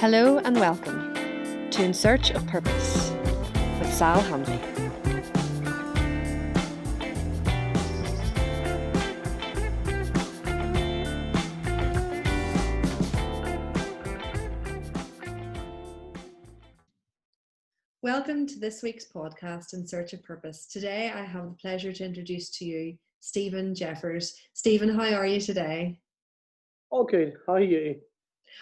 Hello and welcome to In Search of Purpose with Sal Hanvey. Welcome to this week's podcast, In Search of Purpose. Today I have the pleasure to introduce to you Stephen Jeffers. Stephen, how are you today? Oh, good. How are you?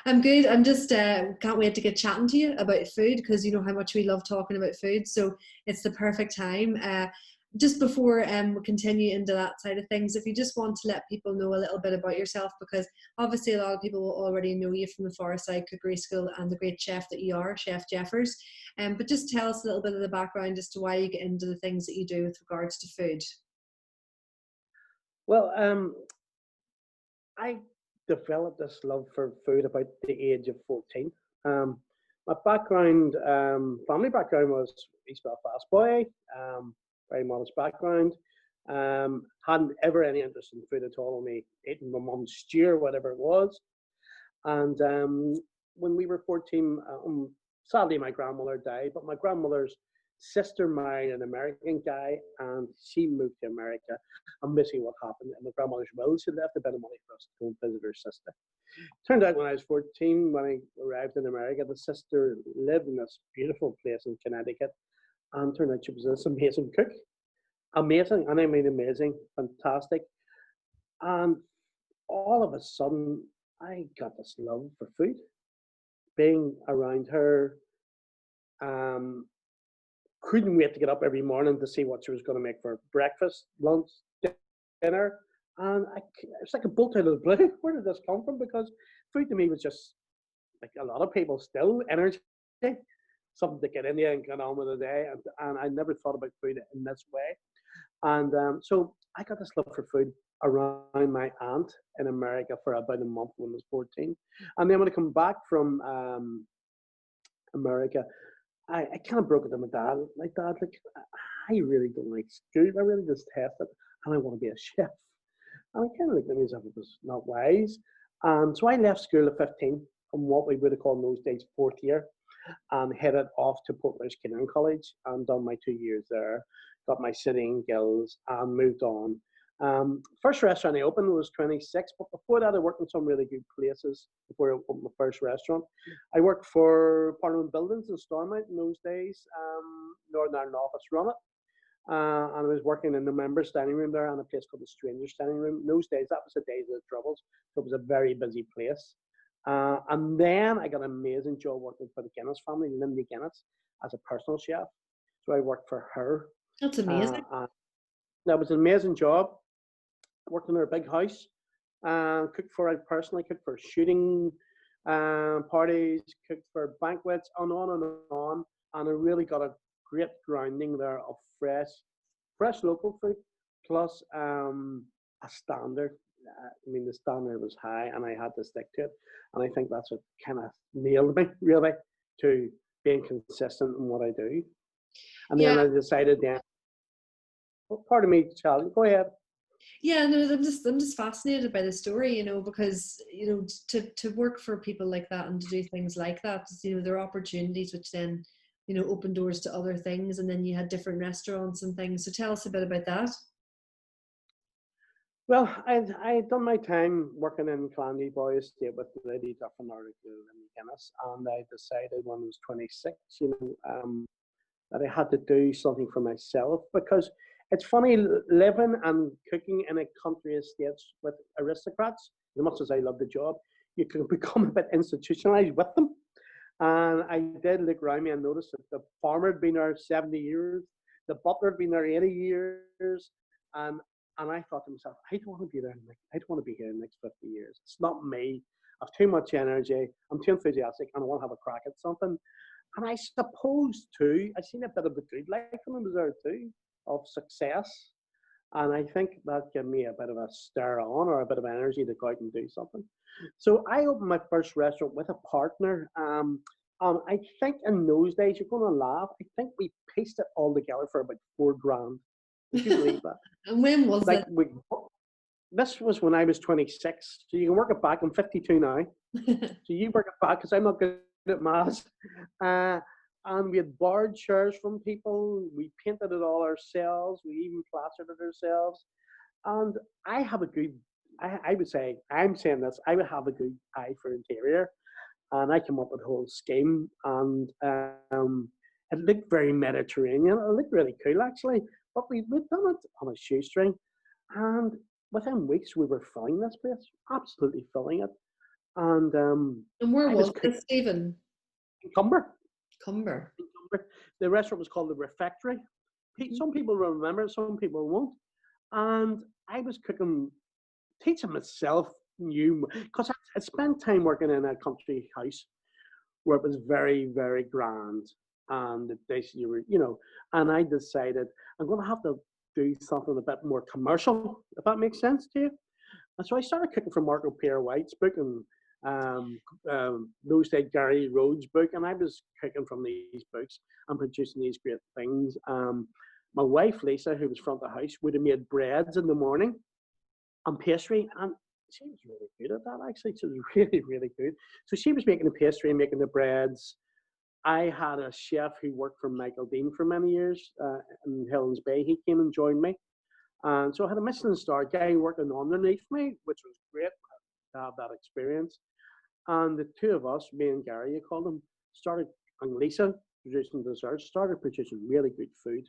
I'm good. I'm just can't wait to get chatting to you about food because you know how much we love talking about food. So it's the perfect time. Just before we continue into that side of things, if you just want to let people know a little bit about yourself, because obviously a lot of people will already know you from the Forestside Cookery School and the great chef that you are, Chef Jeffers. But just tell us a little bit of the background as to why you get into the things that you do with regards to food. Well, I developed this love for food about the age of 14. My background, family background was East Belfast boy, very modest background. Hadn't ever any interest in food at all, only eating my mum's stew or whatever it was. And when we were 14, sadly my grandmother died, but my grandmother's sister married an American guy and she moved to America. And basically what happened in my grandmother's will, she left a bit of money for us to go and visit her sister. Turned out when I was 14, when I arrived in America, the sister lived in this beautiful place in Connecticut, and turned out she was this amazing cook. Amazing, and I mean amazing, fantastic. And all of a sudden, I got this love for food. Being around her, couldn't wait to get up every morning to see what she was going to make for breakfast, lunch, dinner. And it's like a bolt out of the blue. Where did this come from? Because food to me was just, like a lot of people still, energy, something to get in there and get on with the day. And I never thought about food in this way. And so I got this love for food around my aunt in America for about a month when I was 14. And then when I come back from America, I kind of broke it to my dad. My dad, like, I really don't like school. I really detest it, and I want to be a chef. And I kind of looked at myself, it was not wise. And so I left school at 15 from what we would have called in those days fourth year, and headed off to Portlaoise Kinnairn College and done my 2 years there. Got my sitting gills and moved on. First restaurant I opened was 26, but before that I worked in some really good places before I opened my first restaurant. I worked for Parliament Buildings in Stormont in those days, Northern Ireland office run it. And I was working in the members' dining room there and a place called the Strangers' Dining Room. In those days, that was the days of the Troubles, so it was a very busy place. And then I got an amazing job working for the Guinness family, Lindy Guinness, as a personal chef. So I worked for her. That's amazing. That was an amazing job. Worked in her big house, cooked for, I personally cooked for shooting parties, cooked for banquets, and on and on. And I really got a great grounding there of fresh local food, plus a standard. I mean, the standard was high, and I had to stick to it. And I think that's what kind of nailed me, really, to being consistent in what I do. And then I decided, pardon me, Charlie, go ahead. Yeah, no, I'm just fascinated by the story, you know, because, you know, to work for people like that and to do things like that, you know, there are opportunities which then, you know, open doors to other things, and then you had different restaurants and things. So tell us a bit about that. Well, I'd done my time working in Clandy Boy Estate with Lady Duffin or Guinness, and I decided when I was 26, you know, that I had to do something for myself, because it's funny living and cooking in a country estate with aristocrats. As much as I love the job, you can become a bit institutionalized with them. And I did look around me and noticed that the farmer had been there 70 years, the butler had been there 80 years, and I thought to myself, I don't want to be there. I don't want to be here in the next 50 years. It's not me. I have too much energy. I'm too enthusiastic, and I want to have a crack at something. And I suppose too, I seen a bit of the good life in them there too, of success. And I think that gave me a bit of a stir on, or a bit of energy to go out and do something. So I opened my first restaurant with a partner. I think in those days, you're going to laugh, I think we pieced it all together for about $4,000. Would you believe that? And when was it? This was when I was 26. So you can work it back. I'm 52 now. So you work it back, because I'm not good at mass. Uh, and we had borrowed chairs from people. We painted it all ourselves. We even plastered it ourselves. And I have a good, I would say, I'm saying this, I would have a good eye for interior. And I came up with a whole scheme. And it looked very Mediterranean. It looked really cool, actually. But we'd done it on a shoestring. And within weeks, we were filling this place, absolutely filling it. And And where I was was cooking this, Stephen? in Cumber. Cumber. The restaurant was called the Refectory. Some people will remember, some people won't. And I was cooking, teaching myself new, because I spent time working in a country house where it was very, very grand. And you were, and I decided I'm going to have to do something a bit more commercial, if that makes sense to you. And so I started cooking from Marco Pierre White's book and those days Gary Rhodes' book, and I was cooking from these books and producing these great things. My wife Lisa, who was front of the house, would have made breads in the morning and pastry, and she was really good at that. Actually, she was really, really good. So she was making the pastry and making the breads. I had a chef who worked for Michael Dean for many years in Helens Bay. He came and joined me. And so I had a Michelin star guy working underneath me, which was great to have that experience. And the two of us, me and Gary, you call them, and Lisa, producing desserts, started producing really good food.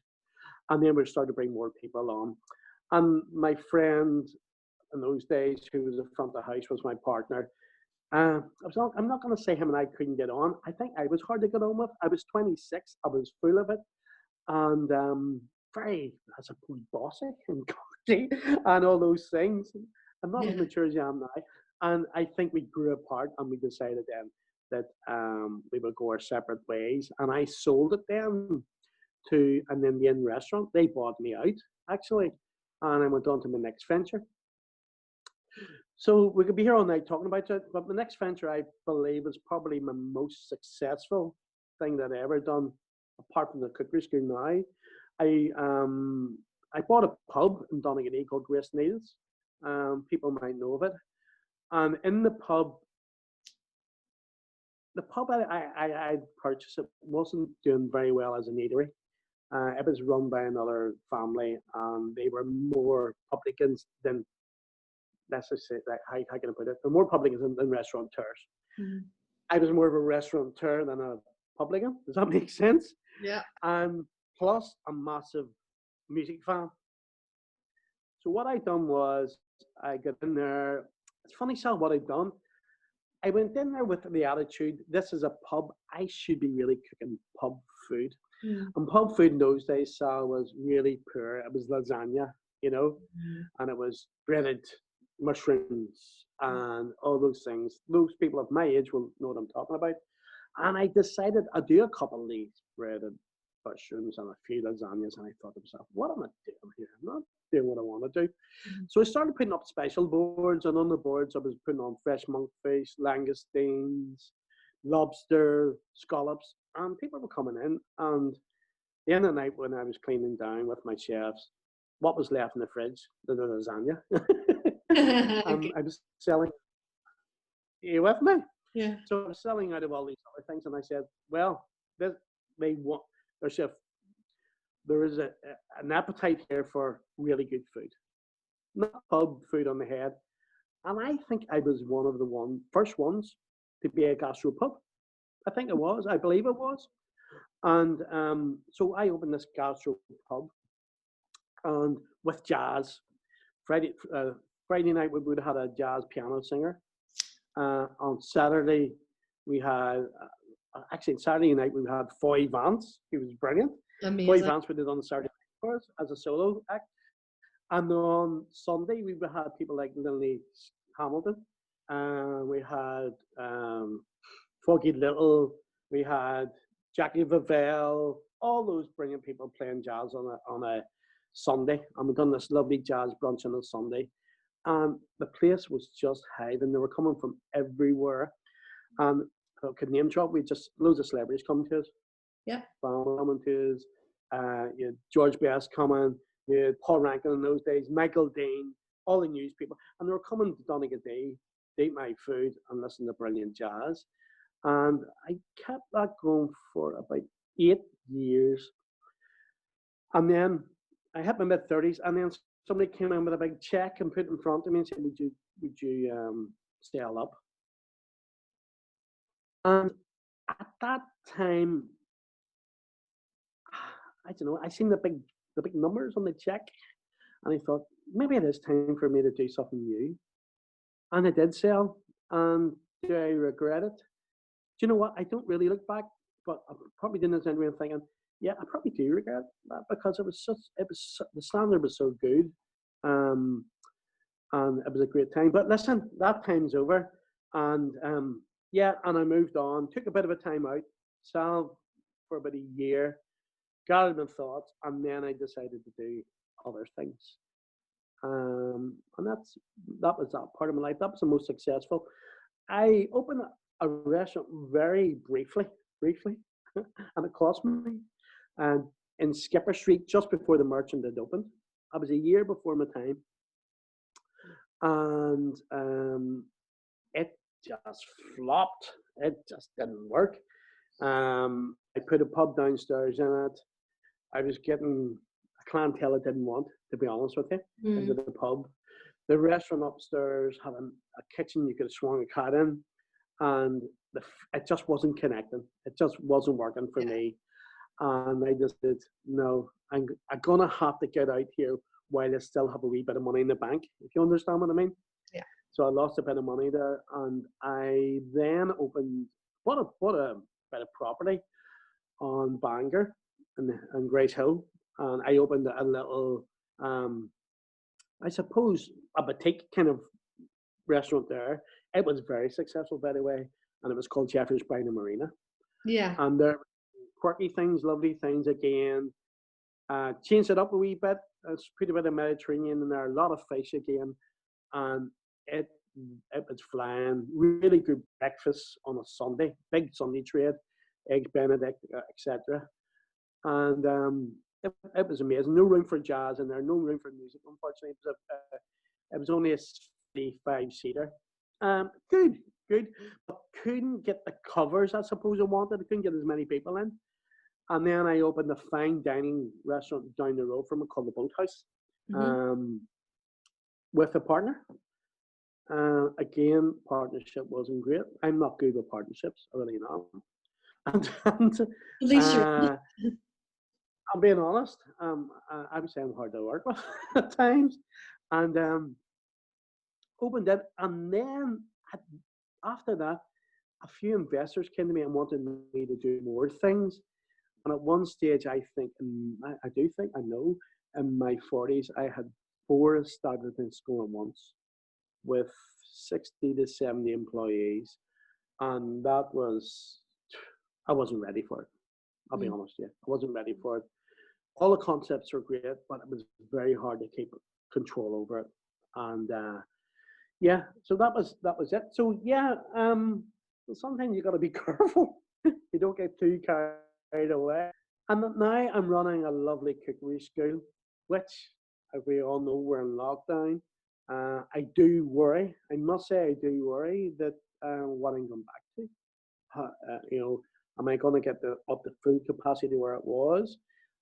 And then we started to bring more people on. And my friend in those days, who was in front of the house, was my partner. I'm not going to say him and I couldn't get on. I think I was hard to get on with. I was 26. I was full of it. And very, I suppose, bossy and cocky and all those things. I'm not as mature as I am now. And I think we grew apart and we decided then that we would go our separate ways. And I sold it then to an Indian restaurant. They bought me out, actually. And I went on to my next venture. So we could be here all night talking about it, but the next venture, I believe, is probably my most successful thing that I ever done, apart from the cookery school now. I bought a pub in Donegal called Grace Neil's. People might know of it. And in the pub I purchased, it wasn't doing very well as an eatery. It was run by another family, and they were more publicans than, let's just say, that, how can I put it? They're more publicans than restaurateurs. Mm-hmm. I was more of a restaurateur than a publican. Does that make sense? Yeah. And plus a massive music fan. So what I done was I got in there. It's funny, Sal, what I've done. I went in there with the attitude, this is a pub. I should be really cooking pub food. Mm. And pub food in those days, Sal, was really poor. It was lasagna, and it was breaded mushrooms and all those things. Those people of my age will know what I'm talking about. And I decided I'd do a couple of these breaded mushrooms and a few lasagnas, and I thought to myself, what am I doing here? I'm not doing what I want to do. Mm-hmm. So I started putting up special boards, and on the boards I was putting on fresh monkfish, langoustines, lobster, scallops, and people were coming in. And the end of the night, when I was cleaning down with my chefs, what was left in the fridge? The lasagna. And I was selling. Are you with me? Yeah. So I was selling out of all these other things, and I said, well, there is an appetite here for really good food, not pub food on the head. And I think I was one of the first ones to be a gastropub. I think it was. I believe it was. And so I opened this gastropub, and with jazz. Friday night we would have had a jazz piano singer. On Saturday we had. Actually, Saturday night we had Foy Vance, who was brilliant. Amazing. Foy Vance we did on Saturday night for us as a solo act. And on Sunday we had people like Lily Hamilton. We had Foggy Little. We had Jackie Vavell. All those brilliant people playing jazz on a Sunday. And we done this lovely jazz brunch on a Sunday. And the place was just hiving. They were coming from everywhere. And I could name drop. We just loads of celebrities coming to us. Yeah. Coming to us. You had George Best coming. You had Paul Rankin in those days. Michael Dean. All the news people, and they were coming to Donegal to eat my food and listen to brilliant jazz. And I kept that going for about 8 years. And then I hit my mid-30s, and then somebody came in with a big check and put it in front of me and said, would you sell up? And at that time, I don't know, I seen the big numbers on the check, and I thought, maybe it is time for me to do something new. And I did sell. And do I regret it? Do you know what? I don't really look back, but I probably didn't understand me thinking, yeah, I probably do regret that, because the standard was so good, um, and it was a great time. But listen, that time's over, and yeah, and I moved on, took a bit of a time out, Sal, for about a year, gathered my thoughts, and then I decided to do other things. And that was that part of my life. That was the most successful. I opened a restaurant very briefly, and it cost me. And in Skipper Street, just before the Merchant had opened, I was a year before my time, and it just flopped. It just didn't work. I put a pub downstairs in it. I was getting a clientele I didn't want, to be honest with you, into the pub. The restaurant upstairs had a kitchen you could have swung a cat in, and it just wasn't connecting. It just wasn't working for me. And I just did, no, I'm going to have to get out here while I still have a wee bit of money in the bank, if you understand what I mean. Yeah. So I lost a bit of money there, and I then bought a bit of property on Bangor and Grace Hill, and I opened a little, I suppose, a boutique kind of restaurant there. It was very successful, by the way, and it was called Jeffrey's Brine and Marina. Yeah. And there were quirky things, lovely things again. Changed it up a wee bit. It's put a bit of Mediterranean in there, a lot of fish again, and it was flying. Really good breakfast on a Sunday, big Sunday trade, eggs Benedict, etc. And it was amazing. No room for jazz in there, no room for music. Unfortunately, it was only a 55-seater. Good, but couldn't get the covers I suppose I wanted. I couldn't get as many people in. And then I opened a fine dining restaurant down the road from it called the Boathouse, with a partner. Again, partnership wasn't great. I'm not good with partnerships, I really not. And At least you're. I'm being honest. I'm saying hard to work with at times, and opened it, and then after that, a few investors came to me and wanted me to do more things. And at one stage, I know, in my 40s, I had 4 establishments going at once with 60 to 70 employees. And I wasn't ready for it. I'll be honest with you. I wasn't ready for it. All the concepts are great, but it was very hard to keep control over it. And yeah, so that was it. So yeah, sometimes you got to be careful. You don't get too carried away. And now I'm running a lovely cookery school, which, as we all know, we're in lockdown. I do worry. I must say, I do worry that what I'm going back to. Am I going to get up the food capacity where it was?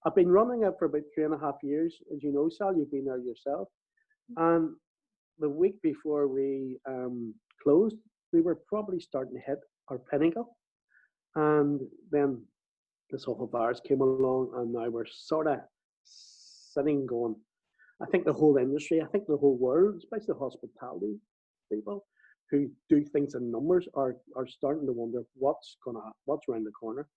I've been running it for about 3.5 years, as you know, Sal. You've been there yourself. And the week before we closed, we were probably starting to hit our pinnacle. And then this awful virus came along, and now we're sort of sitting going. I think the whole industry, I think the whole world, especially the hospitality people who do things in numbers, are starting to wonder what's around the corner.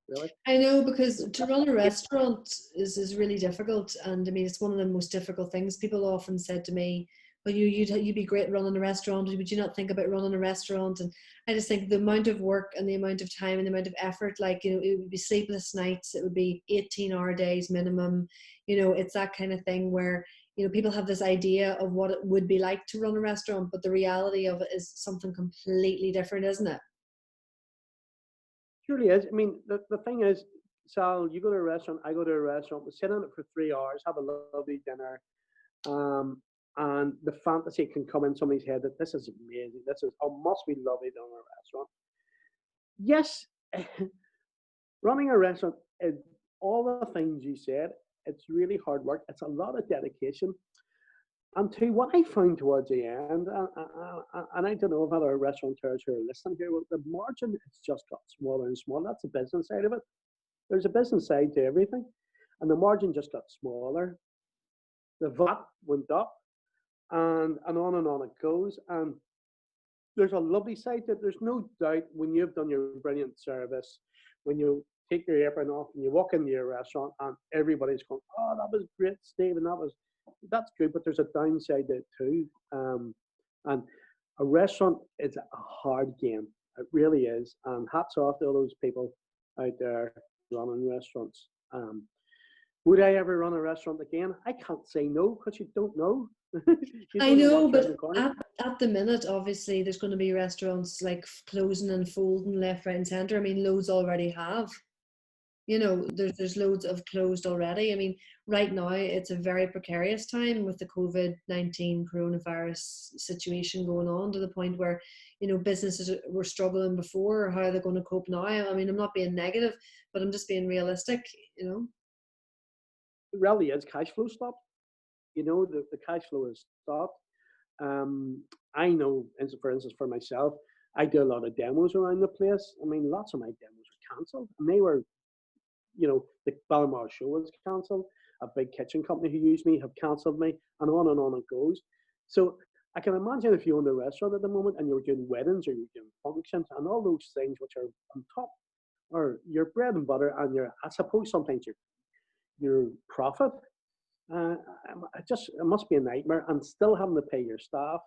Really? I know, because to run a restaurant is really difficult, and I mean it's one of the most difficult things. People often said to me, "Well, you'd be great running a restaurant. Would you not think about running a restaurant?" And I just think the amount of work and the amount of time and the amount of effort, it would be sleepless nights. It would be 18-hour days minimum. It's that kind of thing where people have this idea of what it would be like to run a restaurant, but the reality of it is something completely different, isn't it? Surely is. I mean, the thing is, Sal, you go to a restaurant, I go to a restaurant, we sit in it for 3 hours, have a lovely dinner, and the fantasy can come in somebody's head that this is amazing, must be lovely down a restaurant. Yes, running a restaurant is all the things you said. It's really hard work. It's a lot of dedication. And to what I found towards the end, and I don't know if other restaurateurs who are listening here, well, the margin has just got smaller and smaller. That's the business side of it. There's a business side to everything, and the margin just got smaller. The VAT went up, and on it goes. And there's a lovely side to it. There's no doubt when you've done your brilliant service, when you take your apron off and you walk into your restaurant and everybody's going, "Oh, that was great, Stephen. That's good." But there's a downside to it too. And a restaurant is a hard game. It really is. And hats off to all those people out there running restaurants. Would I ever run a restaurant again? I can't say no because you don't know. You I don't know know, what's around but the corner. at the minute, obviously, there's going to be restaurants like closing and folding left, right, and centre. I mean, loads already have. You know, there's loads of closed already. I mean, right now it's a very precarious time with the COVID-19 coronavirus situation going on, to the point where, you know, businesses were struggling before. How are they going to cope now? I mean, I'm not being negative, but I'm just being realistic. You know. It really is cash flow stopped. You know, the cash flow is stopped. I know, for instance, for myself, I do a lot of demos around the place. I mean, lots of my demos were cancelled, and they were, you know, the Balmoral show was cancelled. A big kitchen company who used me have cancelled me, and on it goes. So I can imagine if you own a restaurant at the moment and you're doing weddings or you're doing functions and all those things which are on top, or your bread and butter, and I suppose sometimes your profit. Uh, it must be a nightmare, and still having to pay your staff.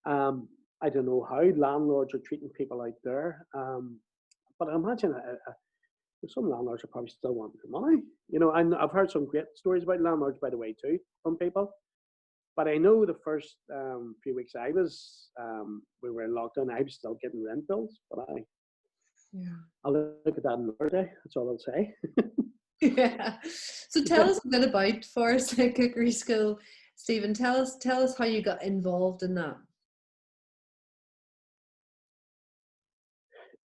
I don't know how landlords are treating people out there, but I imagine some landlords are probably still wanting their money. You know, and I've heard some great stories about landlords, by the way, too, from people. But I know the first few weeks we were in lockdown, I was still getting rent bills, but I'll look at that another day. That's all I'll say. Yeah. So tell us a bit about Forestside Cookery School, Stephen. Tell us how you got involved in that.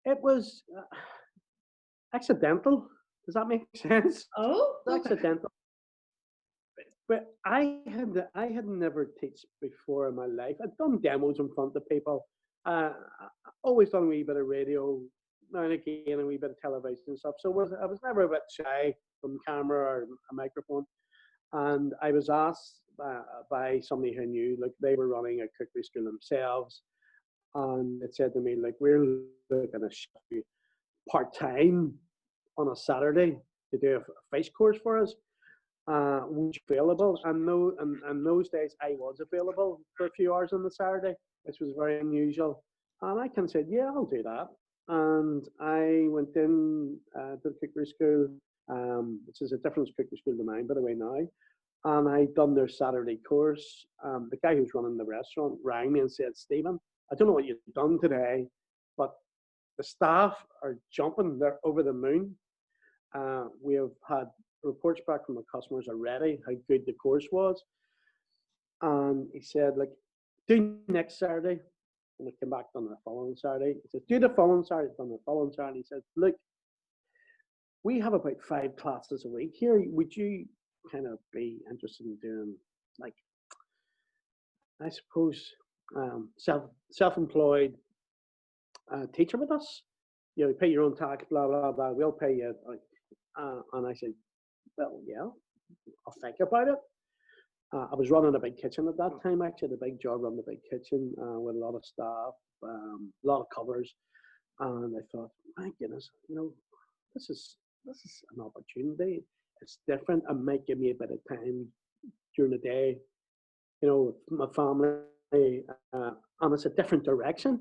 It was accidental. Does that make sense? Oh, okay. Accidental. But I had never teached before in my life. I'd done demos in front of people. Always done a wee bit of radio, now and again a wee bit of television and stuff. So I was never a bit shy from camera or a microphone. And I was asked by somebody who knew, like, they were running a cookery school themselves, and it said to me, like, we're looking to shift you part-time on a Saturday to do a fish course for us. Was available, and those days I was available for a few hours on the Saturday, which was very unusual. And I can say, yeah, I'll do that. And I went in to the cookery school, which is a different cookery school to mine, by the way, now. And I done their Saturday course. The guy who's running the restaurant rang me and said, Stephen, I don't know what you've done today, but the staff are jumping. They're over the moon. We have had reports back from the customers already how good the course was. And he said, like, do next Saturday. And we came back on the following Saturday. He said, do the following Saturday, on the following Saturday. He said, look, we have about 5 classes a week here. Would you kind of be interested in doing, like, I suppose, self-employed teacher with us? You know, pay your own tax, blah, blah, blah. We'll pay you. And I said, well, yeah, I'll think about it. I was running a big kitchen at that time, actually, the big job running a big kitchen with a lot of staff, a lot of covers. And I thought, my goodness, you know, this is an opportunity. It's different. It might give me a bit of time during the day, you know, with my family, and it's a different direction.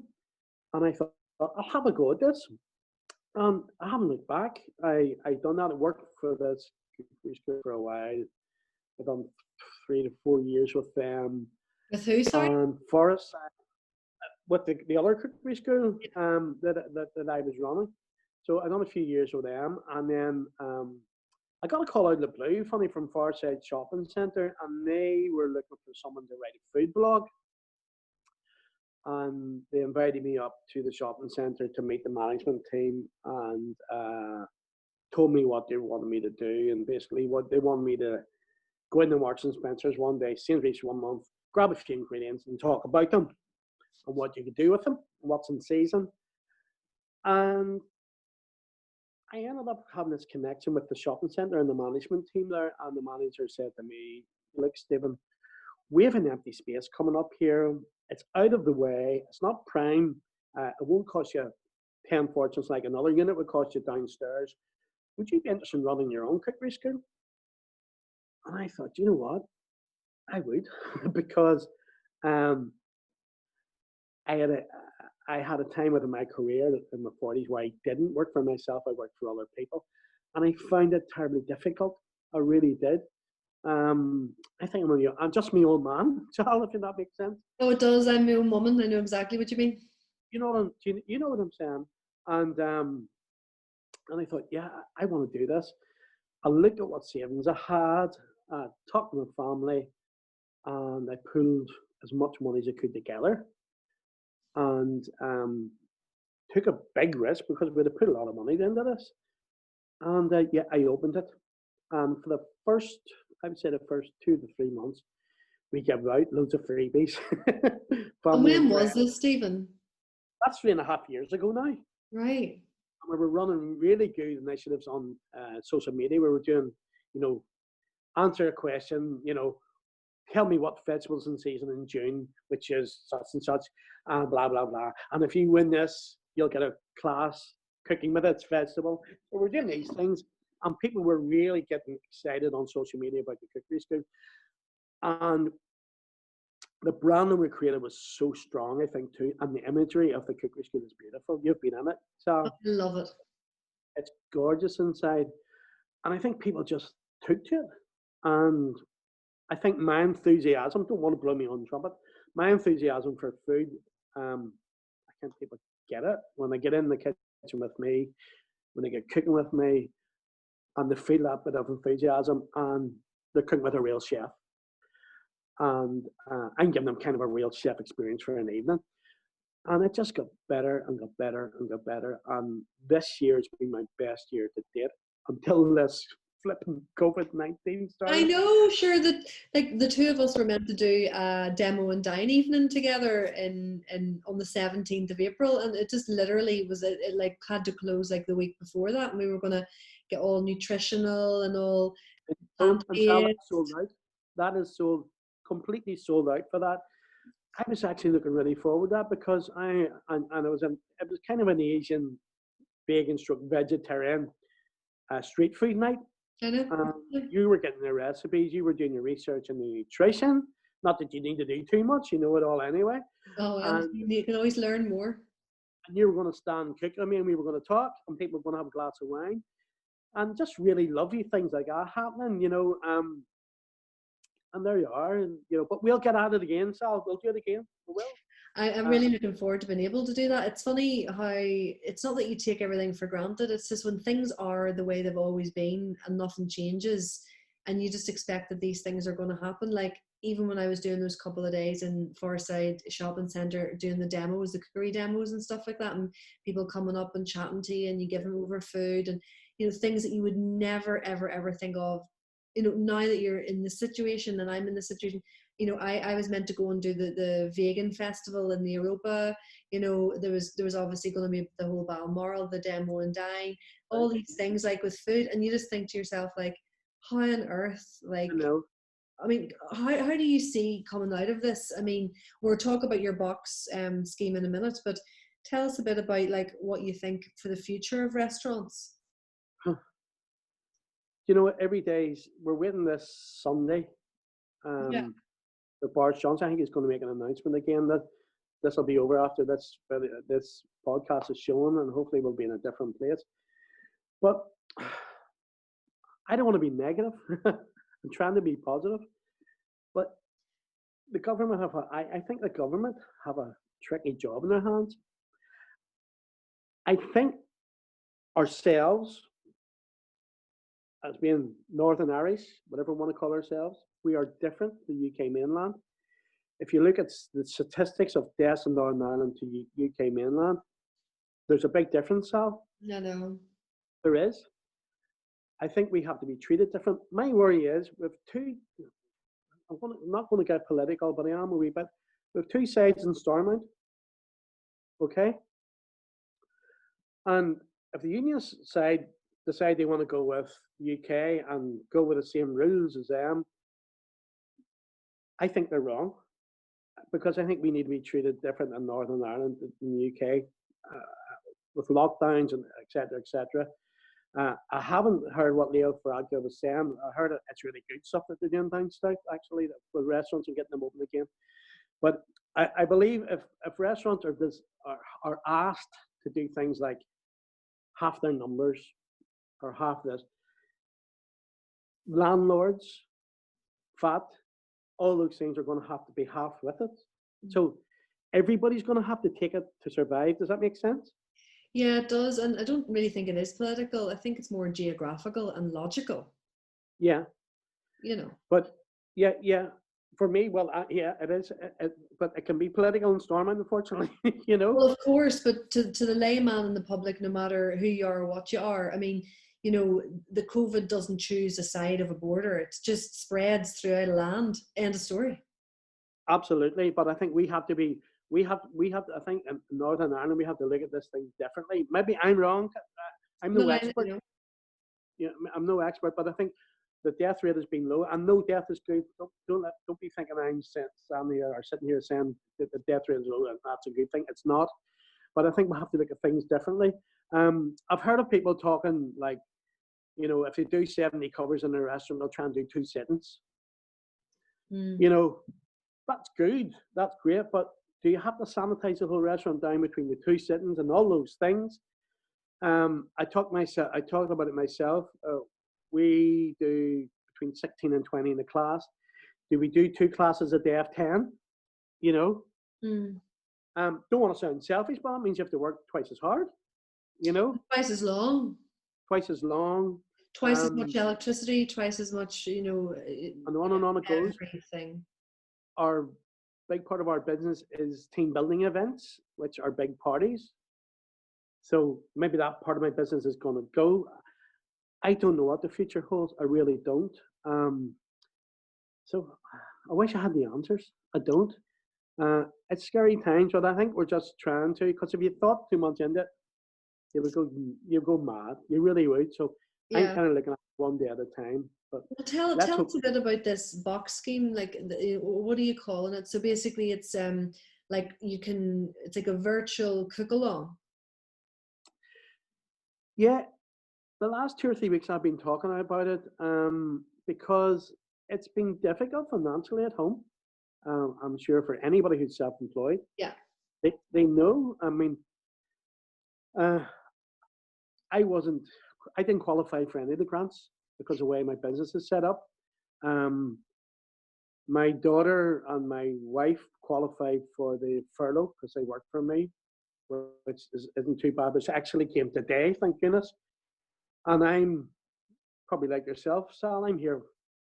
And I thought, I'll have a go at this. I haven't looked back. I done that. I worked for this cookery school for a while. I've done 3 to 4 years with them. With who, sorry? Forrestside, with the other cookery school that I was running. So I done a few years with them, and then I got a call out of the blue, funny, from Forrestside Shopping Centre, and they were looking for someone to write a food blog. and they invited me up to the shopping centre to meet the management team, and told me what they wanted me to do, and basically what they wanted me to go into Marks and Spencer's one day, Sainsbury's one month, grab a few ingredients and talk about them and what you could do with them, what's in season. And I ended up having this connection with the shopping centre and the management team there, and the manager said to me, "Look, Stephen, we have an empty space coming up here. It's out of the way. It's not prime. It won't cost you 10 fortunes like another unit would cost you downstairs. Would you be interested in running your own cookery school?" And I thought, you know what? I would, because um, I had a I had a time within my career in my 40s where I didn't work for myself. I worked for other people, and I found it terribly difficult. I really did. I think I'm just my old man, Charles, if that makes sense. Oh, it does. I'm my own woman. I know exactly what you mean. You know what I'm saying? And I thought, yeah, I want to do this. I looked at what savings I had, talked to my family, and I pulled as much money as I could together, and took a big risk because we had to put a lot of money into this. And yeah, I opened it. And for the first, I would say the first 2 to 3 months, we gave out loads of freebies. And Family when and was friends. this, Stephen? That's 3.5 years ago now. Right. And we were running really good initiatives on social media. We were doing, answer a question, tell me what vegetables in season in June, which is such and such, and blah, blah, blah. And if you win this, you'll get a class cooking with its vegetable. So we're doing these things, and people were really getting excited on social media about the cookery school. And the branding we created was so strong, I think, too. And the imagery of the cookery school is beautiful. You've been in it, so I love it. it's gorgeous inside. And I think people just took to it. And I think my enthusiasm, don't want to blow my own trumpet, my enthusiasm for food, I think people get it when they get in the kitchen with me, when they get cooking with me, and they feel that bit of enthusiasm, and they're cooking with a real chef. And I'm giving them kind of a real chef experience for an evening. And it just got better and got better and got better. And this year has been my best year to date until this flipping COVID-19 I started. know, sure, that like the two of us were meant to do a Demo and Dine evening together in on the 17th of April, and it just literally was it like had to close like the week before that, and we were gonna get all nutritional and all And Sal, that's plant-based. sold out. That is sold, completely sold out for that. I was actually looking really forward to that because and it was kind of an Asian vegan stroke vegetarian street food night. I know. You were getting the recipes, you were doing your research and the nutrition. Not that you need to do too much, you know it all anyway. Oh well, And, you can always learn more. and you were going to stand cook. I mean, we were going to talk, and people were going to have a glass of wine, and just really lovely things like that happening. And there you are, and. But we'll get at it again, Sal. We'll do it again. We will. I'm Uh, really looking forward to being able to do that. It's funny how it's not that you take everything for granted. It's just when things are the way they've always been and nothing changes, and you just expect that these things are going to happen. Like even when I was doing those couple of days in Forrestside Shopping Centre doing the demos, the cookery demos and stuff like that, and people coming up and chatting to you, and you give them over food and things that you would never ever ever think of. Now that you're in the situation and I'm in the situation, I was meant to go and do the vegan festival in the Europa. There was obviously going to be the whole Balmoral, the Demo and Dine, all these things like with food, and you just think to yourself like, how on earth, like, I know. I mean, how do you see coming out of this? I mean, we'll talk about your box scheme in a minute, but tell us a bit about like what you think for the future of restaurants. Every day we're waiting this Sunday. Yeah, The Boris Johnson, I think, is going to make an announcement again that this will be over after this podcast is shown, and hopefully we'll be in a different place. But I don't want to be negative. I'm trying to be positive. But the government I think the government have a tricky job in their hands. I think ourselves, as being Northern Irish, whatever we want to call ourselves, we are different to the UK mainland. if you look at the statistics of deaths in Northern Ireland to UK mainland, there's a big difference, Sal. No. There is. I think we have to be treated different. My worry is with I'm not going to get political, but I am a wee bit. With two sides in Stormont, okay? And if the union side decide they want to go with UK and go with the same rules as them, I think they're wrong, because I think we need to be treated different in Northern Ireland than the UK, with lockdowns and et cetera, et cetera. I haven't heard what Leo Varadkar was saying. I heard it's really good stuff that they're doing down south, actually, with restaurants and getting them open again. But I believe if restaurants are asked to do things like half their numbers or half this, landlords, VAT, all those things are going to have to be half with it. So everybody's going to have to take it to survive. Does that make sense? Yeah, it does. And I don't really think it is political. I think it's more geographical and logical. Yeah. You know. But yeah. For me, well, yeah, it is. But it can be political in Stormont, unfortunately, you know? Well, of course, but to the layman and the public, no matter who you are or what you are, I mean, you know, the COVID doesn't choose a side of a border. It just spreads throughout a land. End of story. Absolutely. But I think we have to, I think in Northern Ireland, we have to look at this thing differently. Maybe I'm wrong. I'm no expert. I'm no expert, but I think the death rate has been low, and no death is good. Don't be thinking I'm standing here or sitting here saying that the death rate is low and that's a good thing. It's not. But I think we have to look at things differently. I've heard of people talking like, you know, if they do 70 covers in a restaurant, they'll try and do 2 sittings. You know, that's good. That's great. But do you have to sanitize the whole restaurant down between the 2 sittings and all those things? I talked about it myself. We do between 16 and 20 in the class. Do we do 2 classes a day of 10? You know? Don't want to sound selfish, but it means you have to work twice as hard. You know? Twice as long. Twice as long. Twice as much electricity, twice as much, you know. And on it goes. Everything. Our big part of our business is team building events, which are big parties. So maybe that part of my business is going to go. I don't know what the future holds. I really don't. So I wish I had the answers. I don't. It's scary times, but I think we're just trying to. Because if you thought too much into it, you go mad. You really would. So I'm kind of looking at one day at a time. But well, tell us a bit about this box scheme. Like, what are you calling it? So basically, it's like it's like a virtual cook along. Yeah, the last 2 or 3 weeks I've been talking about it because it's been difficult financially at home. I'm sure for anybody who's self-employed. Yeah. They know. I mean, I didn't qualify for any of the grants because of the way my business is set up. My daughter and my wife qualified for the furlough because they work for me, which isn't too bad. It actually came today, thank goodness. And I'm probably like yourself, Sal. I'm here,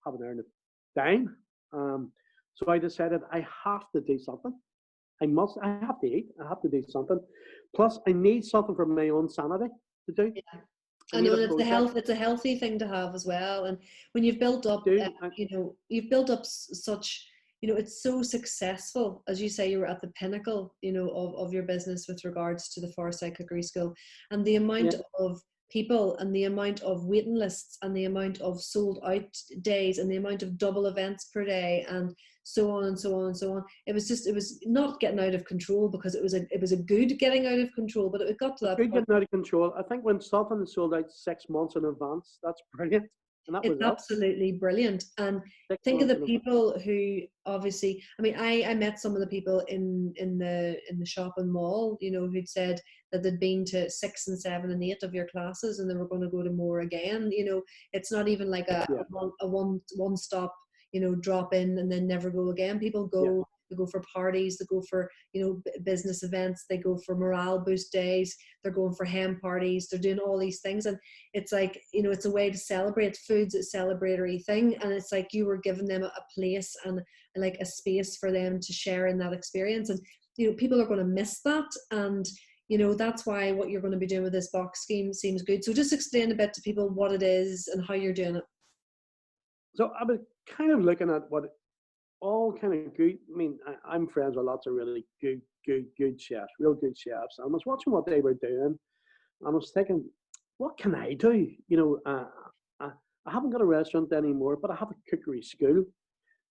haven't earned a dime. So I decided I have to do something. I have to eat. I have to do something. Plus, I need something for my own sanity to do. Yeah. I know it's a healthy thing to have as well. And when you've built up, you've built up such, it's so successful. As you say, you were at the pinnacle, of your business with regards to the Forestside Cookery School, and the amount of people and the amount of waiting lists and the amount of sold out days and the amount of double events per day and so on and so on and so on. It was not getting out of control because it was a good getting out of control, but it got to that point. Good getting out of control. I think when something is sold out 6 months in advance, that's brilliant. And that it's absolutely brilliant. And think of the people who obviously, I mean, I met some of the people in the shopping mall, who'd said that they'd been to 6 and 7 and 8 of your classes and they were going to go to more again. It's not even like a one stop, drop in and then never go again. People go they go for parties, they go for, you know, business events, they go for morale boost days, they're going for hen parties, they're doing all these things. And it's like, you know, it's a way to celebrate. Food's a celebratory thing, and it's like you were giving them a place and like a space for them to share in that experience. And, you know, people are going to miss that. And, you know, that's why what you're going to be doing with this box scheme seems good. So just explain a bit to people what it is and how you're doing it. So I was kind of looking at what all kind of good, I mean, I'm friends with lots of really good chefs, real good chefs. And I was watching what they were doing, and I was thinking, what can I do? You know, I haven't got a restaurant anymore, but I have a cookery school.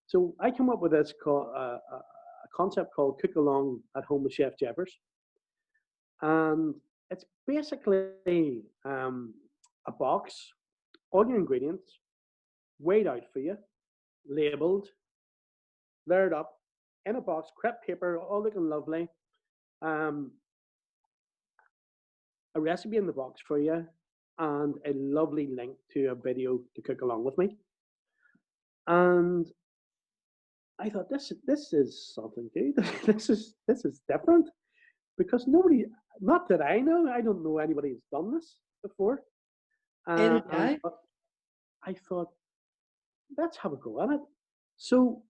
So I came up with this a concept called Cook Along at Home with Chef Jeffers. And it's basically a box, all your ingredients, weighed out for you, labelled, layered up, in a box, crepe paper, all looking lovely. A recipe in the box for you, and a lovely link to a video to cook along with me. And I thought this is something good. this is different, because nobody, not that I know, I don't know anybody who's done this before. And I thought, let's have a go at it. So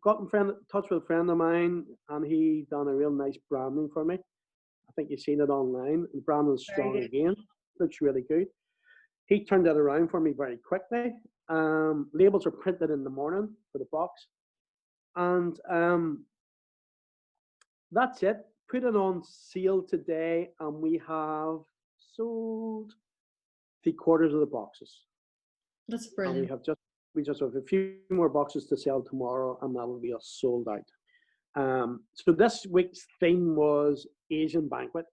got in touch with a friend of mine, and he done a real nice branding for me. I think you've seen it online. The branding's strong again. Looks really good. He turned that around for me very quickly. Labels are printed in the morning for the box. And that's it. Put it on sale today, and we have sold 3/4 of the boxes. That's brilliant. And we just have a few more boxes to sell tomorrow, and that'll be us sold out. So this week's theme was Asian banquet.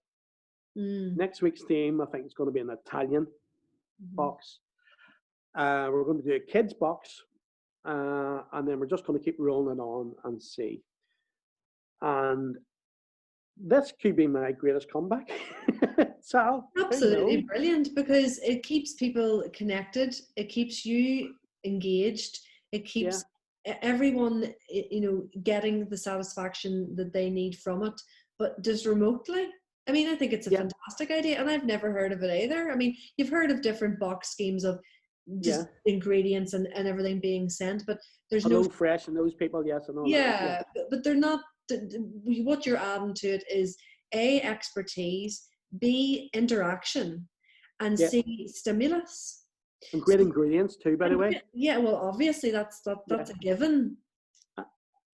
Next week's theme, I think, is going to be an Italian box. We're going to do a kids box, and then we're just going to keep rolling it on and see. And this could be my greatest comeback. Sal, absolutely brilliant, because it keeps people connected, it keeps you engaged, it keeps everyone, you know, getting the satisfaction that they need from it, but just remotely. I mean, I think it's a fantastic idea, and I've never heard of it either. I mean, you've heard of different box schemes of just ingredients and everything being sent, but there's no fresh and those people, yes, and all that. But they're not. What you're adding to it is A, expertise, B, interaction, and C, stimulus. And great ingredients too, by the way. Yeah, well, obviously that's a given.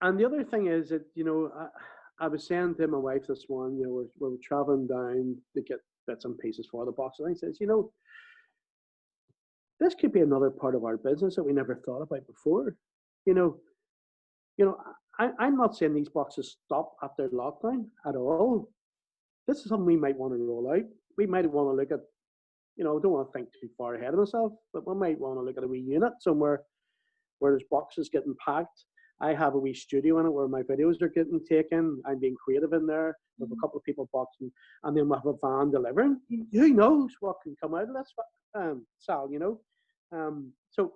And the other thing is that, you know, I was saying to my wife this morning, you know, we're traveling down to get bits and pieces for the box, and I says, you know, this could be another part of our business that we never thought about before. You know, I'm not saying these boxes stop after lockdown at all. This is something we might want to roll out. We might want to look at, you know, I don't want to think too far ahead of myself, but we might want to look at a wee unit somewhere where there's boxes getting packed. I have a wee studio in it where my videos are getting taken. I'm being creative in there with a couple of people boxing, and then we'll have a van delivering. Who knows what can come out of this, Sal, you know? So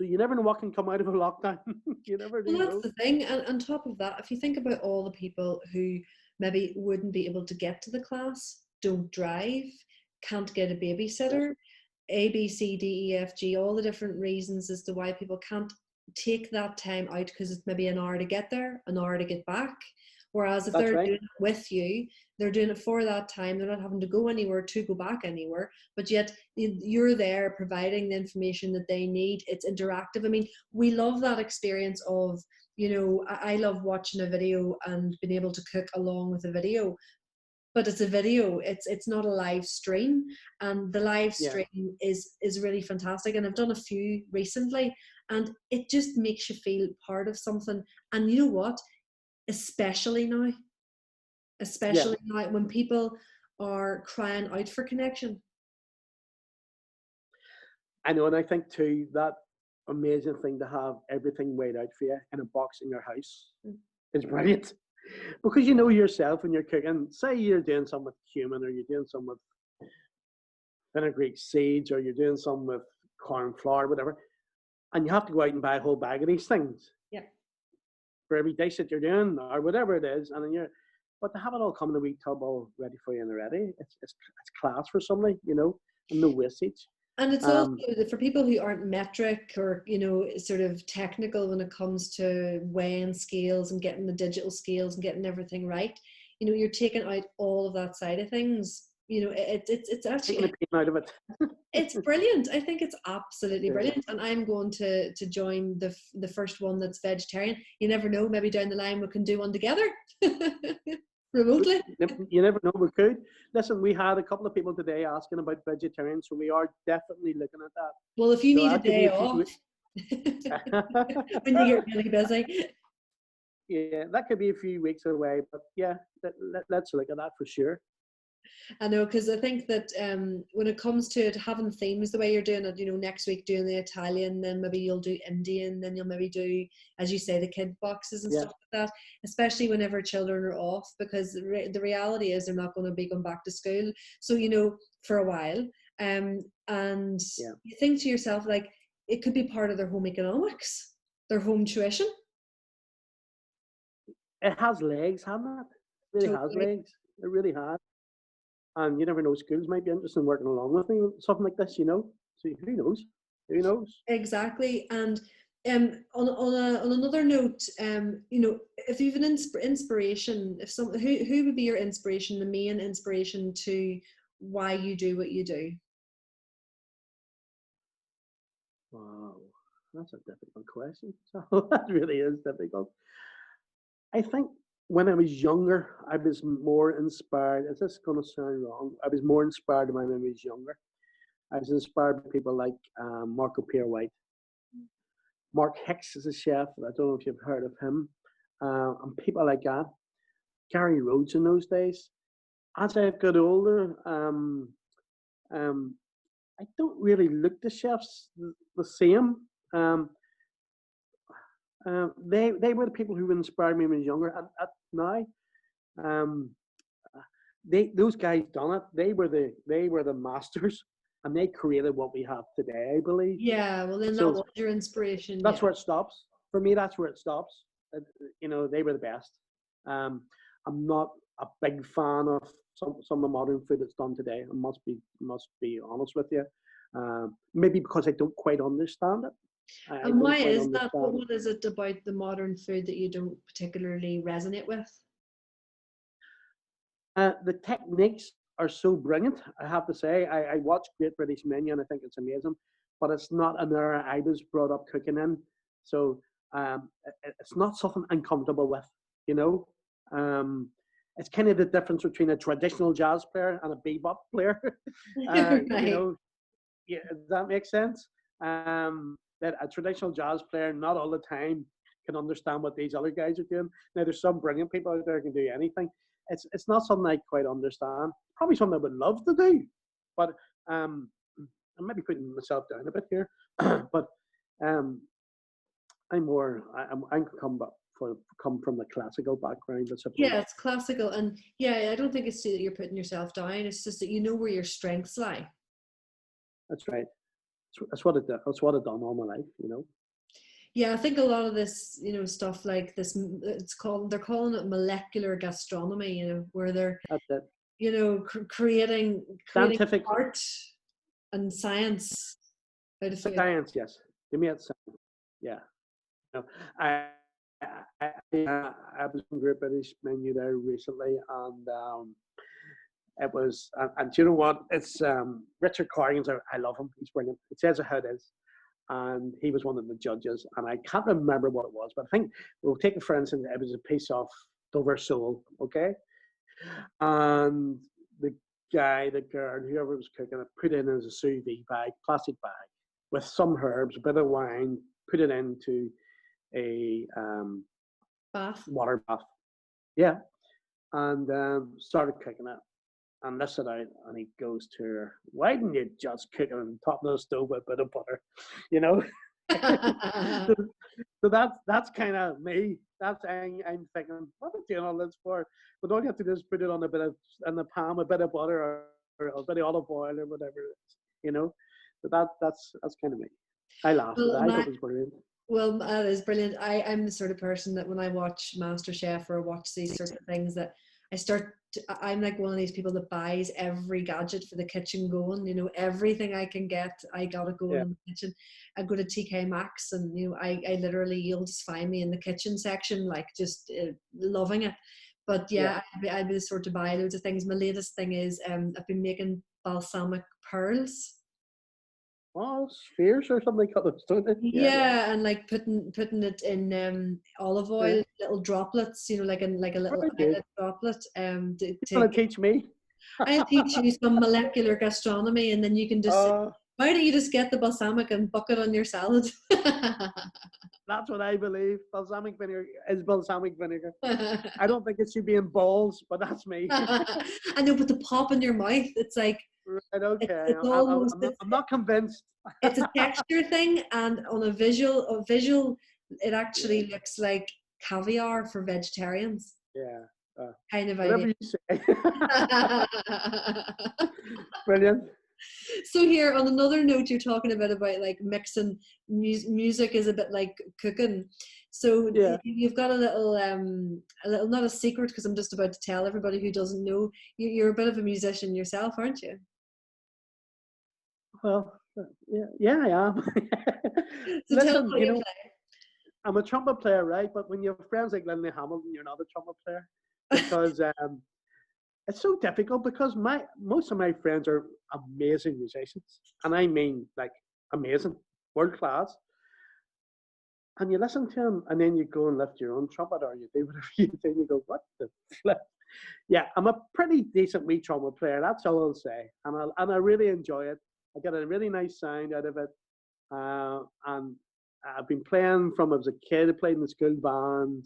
you never know what can come out of a lockdown. You never do. Well, that's the thing. And on top of that, if you think about all the people who maybe wouldn't be able to get to the class, don't drive, can't get a babysitter, A, B, C, D, E, F, G, all the different reasons as to why people can't take that time out, because it's maybe an hour to get there, an hour to get back. Whereas if they're doing it with you, they're doing it for that time. They're not having to go anywhere to go back anywhere, but yet you're there providing the information that they need. It's interactive. I mean, we love that experience of, you know, I love watching a video and being able to cook along with a video, but it's a video. It's not a live stream, and the live stream is really fantastic. And I've done a few recently, and it just makes you feel part of something. And you know what? Especially now when people are crying out for connection. I know, and I think too, that amazing thing to have everything weighed out for you in a box in your house is brilliant, because you know yourself when you're cooking. Say you're doing some with cumin, or you're doing some with fenugreek seeds, or you're doing some with corn flour, whatever, and you have to go out and buy a whole bag of these things. for every dish that you're doing or whatever it is, and then but to have it all come in a wee tub all ready for you and ready, it's class for somebody, you know, and no wastage. And it's also for people who aren't metric or, you know, sort of technical when it comes to weighing scales and getting the digital scales and getting everything right. You know, you're taking out all of that side of things. You know, it's actually taking the pain out of it. It's brilliant. I think it's absolutely brilliant, and I'm going to join the first one that's vegetarian. You never know, maybe down the line we can do one together remotely. You never know, we could. Listen, we had a couple of people today asking about vegetarian, so we are definitely looking at that. Well, if you need a day off when you get really busy. Yeah, that could be a few weeks away, but yeah, let's look at that for sure. I know, because I think that when it comes to it, having themes the way you're doing it, you know, next week doing the Italian, then maybe you'll do Indian, then you'll maybe do, as you say, the kid boxes and stuff like that, especially whenever children are off, because the reality is they're not going to be going back to school. So, you know, for a while. And you think to yourself, like, it could be part of their home economics, their home tuition. It has legs, hasn't it? It really has legs. It really has. And you never know, schools might be interested in working along with me with something like this, you know. So who knows? Who knows? Exactly. And on another note, you know, if you've an inspiration, who would be your inspiration, the main inspiration to why you do what you do? Wow, that's a difficult question. So that really is difficult. I think when I was younger, I was more inspired. Is this going to sound wrong? I was more inspired when I was younger. I was inspired by people like Marco Pierre White. Mark Hicks is a chef. I don't know if you've heard of him. And people like that. Gary Rhodes in those days. As I've got older, I don't really look to chefs the same. They were the people who inspired me when I was younger. At now, those guys done it. They were the masters, and they created what we have today, I believe. Yeah, well then that was your inspiration. That's where it stops. For me, that's where it stops. You know, they were the best. I'm not a big fan of some of the modern food that's done today. I must be honest with you. Maybe because I don't quite understand it. And why is that? What is it about the modern food that you don't particularly resonate with? The techniques are so brilliant, I have to say. I watch Great British Menu and I think it's amazing, but it's not an era I was brought up cooking in. So it's not something I'm comfortable with, you know. It's kind of the difference between a traditional jazz player and a bebop player. Right. You know, yeah, does that make sense? That a traditional jazz player not all the time can understand what these other guys are doing. Now there's some brilliant people out there who can do anything. It's not something I quite understand. Probably something I would love to do, but I might be putting myself down a bit here. But I'm come from the classical background. Yeah, it's classical, and yeah, I don't think it's that you're putting yourself down. It's just that you know where your strengths lie. That's right. That's what I've done all my life, you know. Yeah, I think a lot of this, you know, stuff like this, they're calling it molecular gastronomy, you know, where they're, you know, creating scientific art and science out of food. Science, yes. Give me that science. Yeah. You know, I was in Great British Menu there recently, and it was, and do you know what? It's Richard Corrigan. I love him. He's brilliant. He says it how it is. And he was one of the judges, and I can't remember what it was, but I think we'll take it for instance, it was a piece of Dover sole, okay? And the girl, whoever was cooking it, put it in as a sous vide bag, plastic bag, with some herbs, a bit of wine, put it into a water bath. Yeah. And started cooking it. And lifts it out, and he goes to her, "Why didn't you just cook it on top of the stove with a bit of butter?" You know. So that's kind of me. That's I'm thinking, what am I doing all this for? But all you have to do is put it on in the pan, a bit of butter or a bit of olive oil or whatever it is, you know. So that's kind of me. I laughed. I thought it was brilliant. Well, that is brilliant. I'm the sort of person that when I watch MasterChef or watch these sorts of things, that I'm like one of these people that buys every gadget for the kitchen going. You know, everything I can get, I got it going Yeah. in the kitchen. I go to TK Maxx, and you know, I literally, you'll just find me in the kitchen section, like just loving it. But Yeah. yeah, I'd be the sort to buy loads of things. My latest thing is I've been making balsamic pearls. Oh, spheres or something cut those, don't they? Yeah, yeah. Yeah, and like putting it in olive Yeah. oil, little droplets, you know, like a little Very good. eyelid droplet. You To want to teach me? I'll teach you some molecular gastronomy, and then you can just Uh, why don't you just get the balsamic and buck it on your salad? that's what I believe. Balsamic vinegar is balsamic vinegar. I don't think it should be in balls, but that's me. I know, but the pop in your mouth, it's like Right, okay. it's almost I'm not convinced. it's a texture thing, and on a visual, it Yeah, actually looks like caviar for vegetarians yeah. kind of idea. Whatever you say. Brilliant. So here, on another note, you're talking about like mixing music is a bit like cooking. So Yeah. you've got a little, not a secret, because I'm just about to tell everybody who doesn't know, you're a bit of a musician yourself, aren't you? Well, yeah, yeah, I am. So tell us Listen, what you play. I'm a trumpet player, right? But when you have friends like Linley Hamilton, you're not a trumpet player because it's so difficult because most of my friends are amazing musicians, and I mean like amazing, world class. And you listen to them, and then you go and lift your own trumpet, or you do whatever you do, and you go, "What the flip?" Yeah, I'm a pretty decent wee trumpet player. That's all I'll say, and I really enjoy it. I get a really nice sound out of it, and I've been playing from I was a kid. I played in the school band,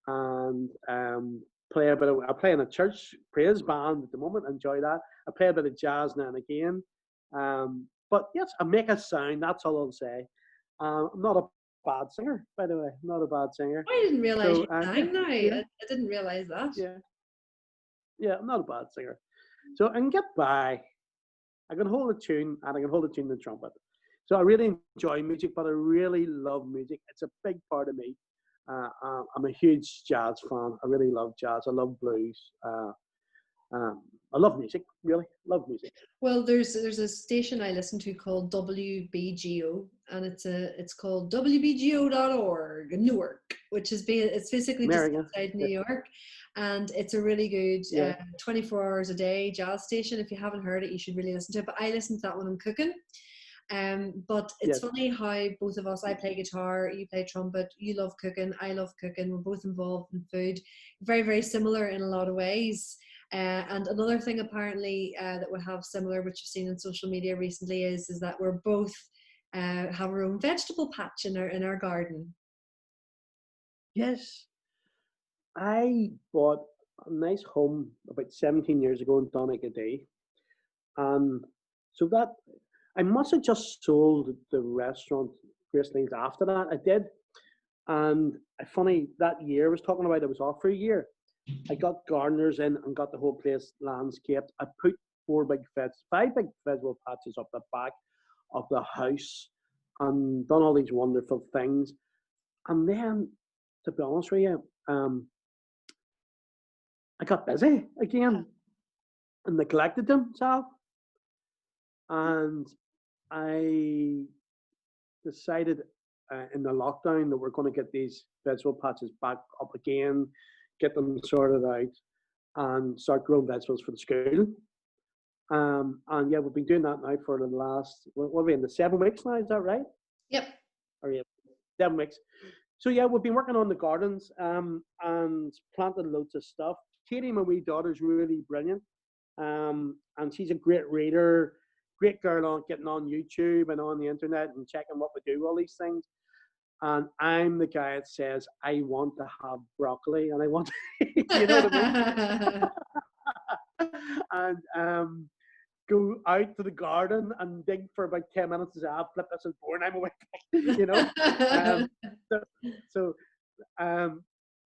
and I play in a church praise band at the moment. Enjoy that. I play a bit of jazz now and again. But yes, I make a sound. That's all I'll say. I'm not a bad singer, by the way. I'm not a bad singer. I didn't realize So you yeah, sang now. yeah, I didn't realize that. yeah, yeah. I'm not a bad singer. So I can get by. I can hold a tune, and I can hold a tune in the trumpet. So I really enjoy music, but I really love music. It's a big part of me. I'm a huge jazz fan. I really love jazz. I love blues. Um, I love music. Really love music. Well, there's a station I listen to called WBGO, and it's called WBGO.org in Newark, it's basically just American. outside New Yeah, York, and it's a really good yeah, 24 hours a day jazz station. If you haven't heard it, you should really listen to it. But I listen to that when I'm cooking. But it's yes, funny how both of us, I play guitar, you play trumpet, you love cooking, I love cooking, we're both involved in food, very, very similar in a lot of ways. And another thing apparently that we have similar, which you've seen in social media recently, is that we're both have our own vegetable patch in our garden. yes. I bought a nice home about 17 years ago in Donegal, and so that I must have just sold the restaurant Gracelines after that. I did. And funny, that year I was talking about, I was off for a year. I got gardeners in and got the whole place landscaped. I put five big vegetable patches up the back of the house and done all these wonderful things. And then, to be honest with you, I got busy again and neglected them, Sal. And I decided in the lockdown that we're going to get these vegetable patches back up again, get them sorted out, and start growing vegetables for the school. And yeah, we've been doing that now for the last, what are we in, the 7 weeks now? Is that right? Yep. Or yeah, 7 weeks. So yeah, we've been working on the gardens and planted loads of stuff. Katie, my wee daughter's really brilliant, and she's a great reader, great girl on getting on YouTube and on the internet and checking what we do, all these things. And I'm the guy that says I want to have broccoli and I want, you know what I mean? And go out to the garden and dig for about 10 minutes and say, I'll flip this and pour and I'm away, you know? Um, so so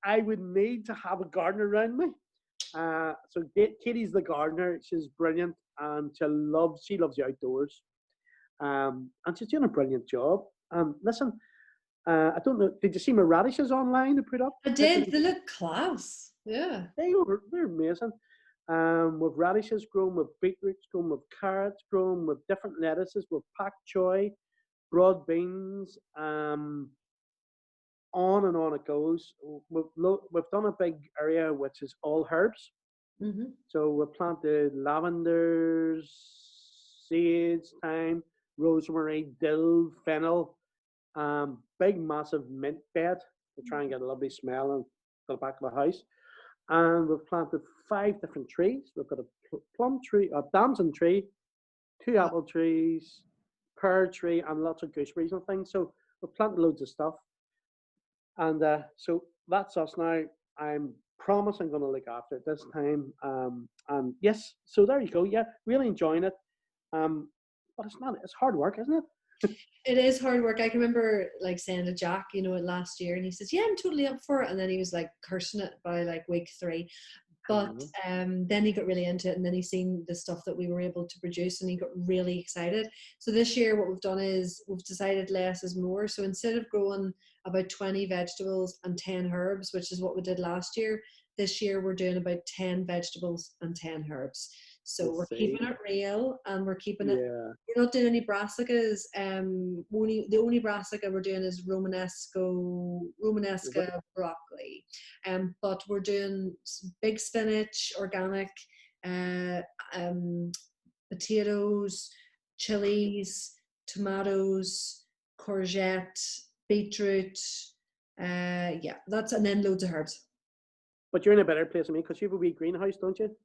I would need to have a gardener around me. So Katie's the gardener. She's brilliant and she loves the outdoors. And she's doing a brilliant job. Listen, I don't know. Did you see my radishes online to put up? I did. They look class. Yeah. They're amazing. With radishes grown, with beetroots grown, with carrots grown, with different lettuces, with pak choi, broad beans, on and on it goes. We've done a big area which is all herbs. Mm-hmm. So we planted lavenders, sage, thyme, rosemary, dill, fennel, big massive mint bed to try and get a lovely smell in the back of the house. And we've planted 5 different trees. We've got a plum tree, a damson tree, 2 apple trees, pear tree, and lots of gooseberries and things. So we've planted loads of stuff. And so that's us now. I'm promise I'm going to look after it this time. And yes, so there you go. Yeah, really enjoying it. But it's hard work, isn't it? It is hard work. I can remember like saying to Jack, last year, and he says, "Yeah, I'm totally up for it." And then he was like cursing it by like week 3. But then he got really into it, and then he seen the stuff that we were able to produce, and he got really excited. So this year, what we've done is we've decided less is more. So instead of growing about 20 vegetables and 10 herbs, which is what we did last year, this year we're doing about 10 vegetables and 10 herbs. So we're keeping it real, and we're keeping it. We're not doing any brassicas. The only brassica we're doing is Romanesca broccoli. But we're doing big spinach, organic, potatoes, chilies, tomatoes, courgette, beetroot. And then loads of herbs. But you're in a better place than me because you have a wee greenhouse, don't you?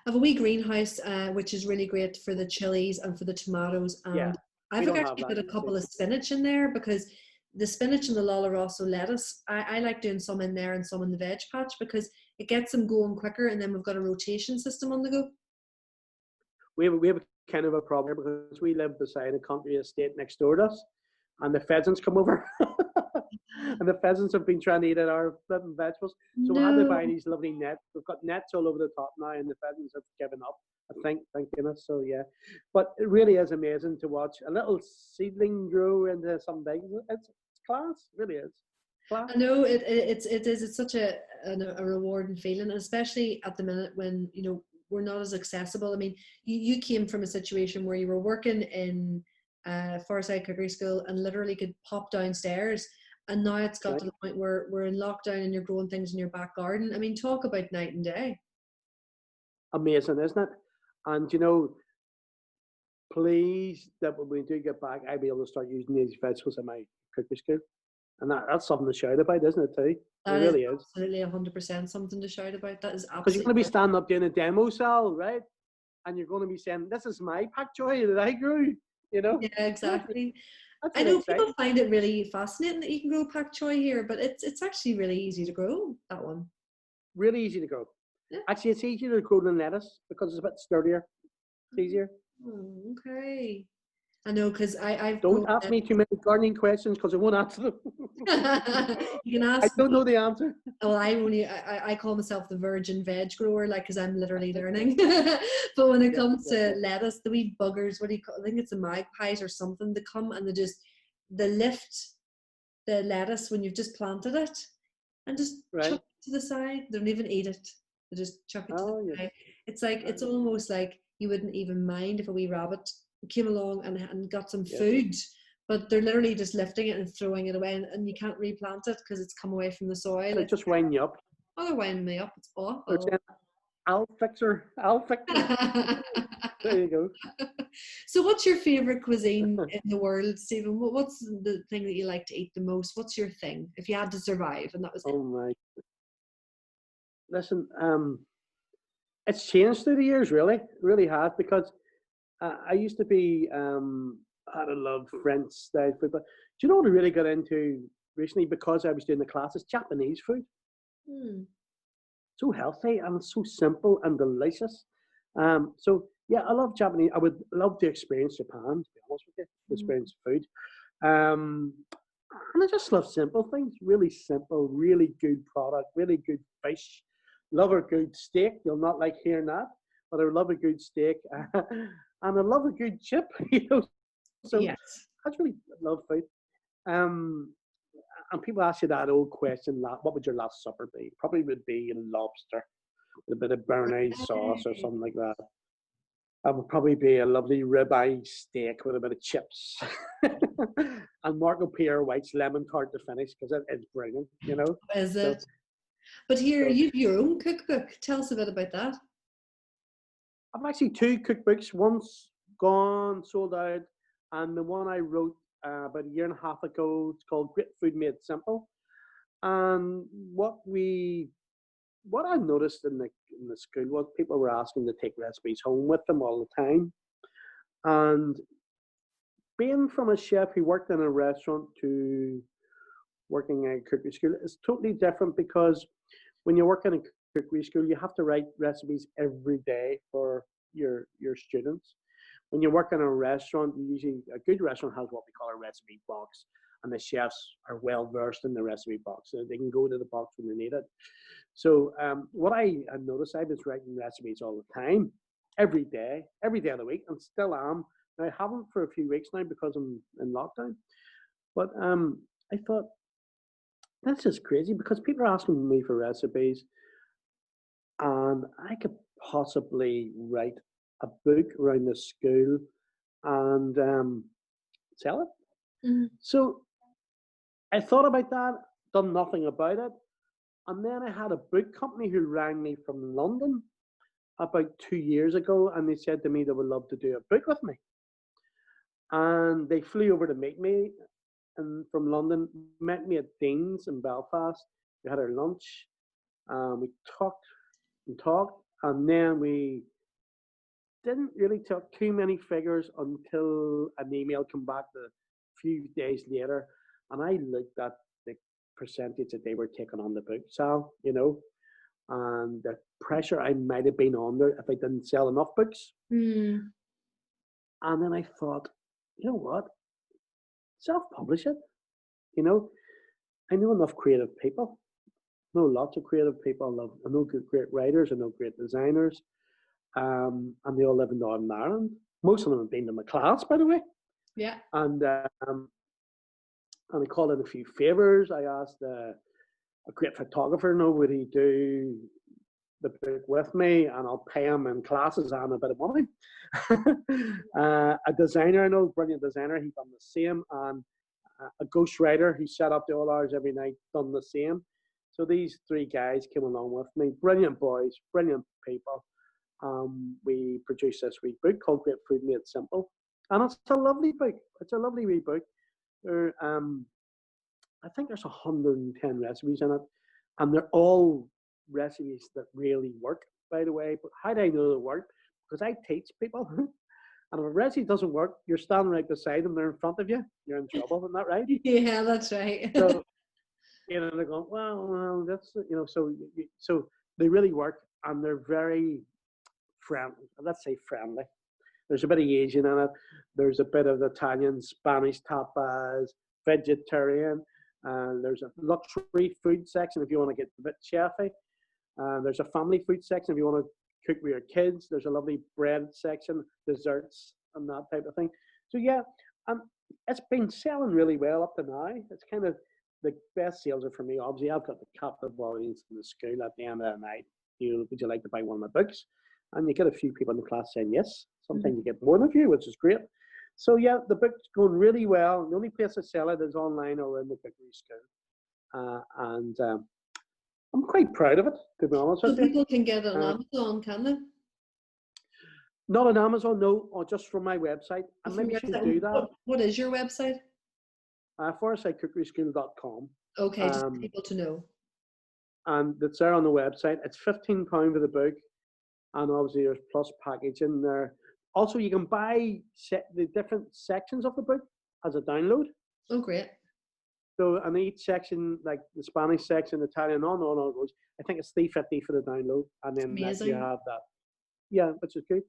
I have a wee greenhouse, which is really great for the chilies and for the tomatoes. And I've actually put a couple of spinach in there because the spinach and the Rosso lettuce, I like doing some in there and some in the veg patch because it gets them going quicker, and then we've got a rotation system on the go. We have kind of a problem because we live beside a country estate next door to us, and the pheasants come over. And the pheasants have been trying to eat at our flipping vegetables. So we had to buy these lovely nets. We've got nets all over the top now, and the pheasants have given up, I think, thank goodness. So yeah, but it really is amazing to watch a little seedling grow into something. It's class, it really is. Class. I know it is. It's such a rewarding feeling, especially at the minute when we're not as accessible. I mean, you came from a situation where you were working in Forestside Cookery School and literally could pop downstairs. And now it's got to the point where we're in lockdown and you're growing things in your back garden. I mean, talk about night and day. Amazing, isn't it? And please, that when we do get back, I'll be able to start using these vegetables in my cookery school. And that's something to shout about, isn't it, too? It really is. Absolutely 100% something to shout about. That is absolutely. Because you're going to be standing up doing a demo, Sal, right? And you're going to be saying, "This is my pak choi that I grew," Yeah, exactly. I know people find it really fascinating that you can grow pak choi here, but it's actually really easy to grow, that one. Really easy to grow. Yeah. Actually, it's easier to grow than lettuce because it's a bit sturdier. It's easier. Oh, okay. I know, because I don't ask me too many gardening questions because I won't answer them. You can ask. I don't know the answer. Well, I call myself the virgin veg grower, like, because I'm literally learning. But when it comes to lettuce, the wee buggers, what do you call? I think it's the magpies or something. They come and they lift the lettuce when you've just planted it, and just chuck it to the side. They don't even eat it. They just chuck it to the side. It's like it's almost like you wouldn't even mind if a wee rabbit came along and got some food, but they're literally just lifting it and throwing it away, and you can't replant it because it's come away from the soil. They just wind you up. Oh, they're winding me up. It's awful. I'll fix her. There you go. So what's your favourite cuisine in the world, Stephen? What's the thing that you like to eat the most? What's your thing if you had to survive and that was it? Oh my. Listen, it's changed through the years, really. It really has, because I used to be, I love French style food, but do you know what I really got into recently because I was doing the classes? Japanese food. So healthy and so simple and delicious. So yeah, I love Japanese. I would love to experience Japan, to be honest with you, experience food. And I just love simple things, really simple, really good product, really good fish. Love a good steak. You'll not like hearing that, but I love a good steak. And I love a good chip, So yes. I really love food. and people ask you that old question, what would your last supper be? Probably would be lobster with a bit of béarnaise sauce or something like that. That would probably be a lovely ribeye steak with a bit of chips. And Marco Pierre White's lemon tart to finish, because it's brilliant, you know. Is So, it? But here, so you've your own cookbook. Tell us a bit about that. I've actually 2 cookbooks. One's gone, sold out, and the one I wrote about a year and a half ago, it's called Great Food Made Simple. And what I noticed in the school was people were asking to take recipes home with them all the time. And being from a chef who worked in a restaurant to working in a cookery school is totally different, because when you work in a cookery school, you have to write recipes every day for your students. When you work in a restaurant, a good restaurant has what we call a recipe box, and the chefs are well versed in the recipe box, so they can go to the box when they need it. So what I noticed, I was writing recipes all the time, every day of the week, and still am. I haven't for a few weeks now because I'm in lockdown. But I thought, that's just crazy, because people are asking me for recipes, and I could possibly write a book around the school and sell it. Mm. So I thought about that, done nothing about it. And then I had a book company who rang me from London about 2 years ago, and they said to me they would love to do a book with me. And they flew over to meet me, and from London, met me at Dean's in Belfast. We had our lunch. We talked and talked, and then we didn't really talk too many figures until an email came back a few days later, and I looked at the percentage that they were taking on the book, Sal, you know, and the pressure I might have been under if I didn't sell enough books. Mm. And then I thought, you know what, self-publish it. You know, I know enough creative people. I know lots of creative people. I know great writers. I know great designers. And they all live in Northern Ireland. Most of them have been to my class, by the way. Yeah. And I called in a few favors. I asked a great photographer, would he do the book with me, and I'll pay him in classes and a bit of money. A designer, I know, brilliant designer, he done the same, and a ghostwriter, he sat up to all hours every night, done the same. So these 3 guys came along with me, brilliant boys, brilliant people. We produced this wee book called Great Food Made Simple, and it's a lovely book. It's a lovely wee book. There, I think there's 110 recipes in it, and they're all recipes that really work, by the way. But how do I know they work? Because I teach people. And if a recipe doesn't work, you're standing right beside them, they're in front of you, you're in trouble, isn't that right? Yeah, that's right. So, you know, they're going, well, that's, you know, so they really work, and they're very friendly. Let's say friendly. There's a bit of Asian in it. There's a bit of Italian, Spanish tapas, vegetarian. There's a luxury food section if you want to get a bit chefy. There's a family food section if you want to cook with your kids. There's a lovely bread section, desserts, and that type of thing. So yeah, it's been selling really well up to now. It's kind of the best sales are for me. Obviously, I've got the captive audience in the school. At the end of the night, would you like to buy one of my books? And you get a few people in the class saying yes. Sometimes you get more than a few, which is great. So yeah, the book's going really well. The only place to sell it is online or in the cookery school. And I'm quite proud of it, to be honest with you. So people can get it on Amazon, can they? Not on Amazon, no, or just from my website. And maybe you should do that. What is your website? ForestSideCookerySchool.com. Okay, just for people to know. And it's there on the website. It's £15 for the book, and obviously there's plus package in there. Also, you can buy the different sections of the book as a download. Oh, great. So, and each section, like the Spanish section, Italian, on it goes. I think it's $3.50 for the download, and then you have that. Yeah, which is good.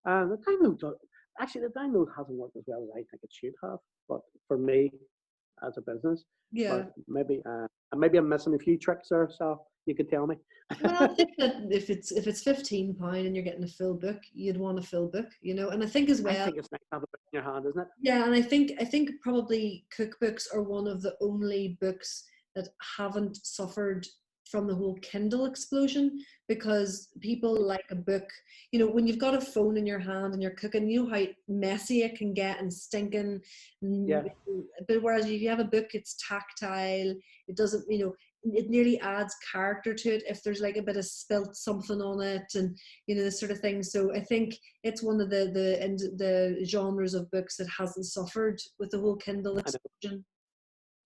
And the download hasn't worked as well as I think it should have. But for me, as a business, yeah, maybe I'm missing a few tricks there. So You could tell me. Well, I think that if it's £15 and you're getting a full book, you'd want a full book, you know. And I think as I well, think it's nice to have a book in your hand, isn't it? yeah, and I think probably cookbooks are one of the only books that haven't suffered from the whole Kindle explosion, because people like a book, you know, when you've got a phone in your hand and you're cooking, you know how messy it can get and stinking. Yeah. But whereas if you have a book, it's tactile, it doesn't, you know, it nearly adds character to it if there's like a bit of spilt something on it, and you know, this sort of thing. So I think it's one of the genres of books that hasn't suffered with the whole Kindle explosion.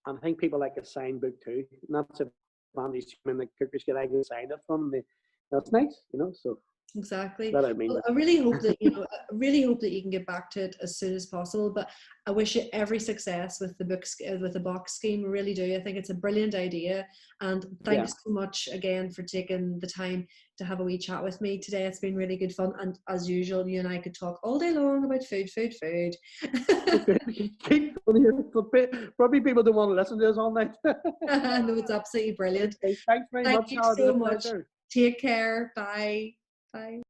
And I think people like a signed book too. And that's a advantage when the cookers get, I can sign it from them. That's nice, you know. So Exactly. that I mean. Well, I really hope that, you know, I really hope that you can get back to it as soon as possible. But I wish you every success with the books, with the box scheme. I really do. I think it's a brilliant idea. And thanks so much again for taking the time to have a wee chat with me today. It's been really good fun. And as usual, you and I could talk all day long about food. Probably people don't want to listen to us all night. No, it's absolutely brilliant. Okay, thanks very Thank much. you It's been so a much. pleasure. Take care. Bye. Bye.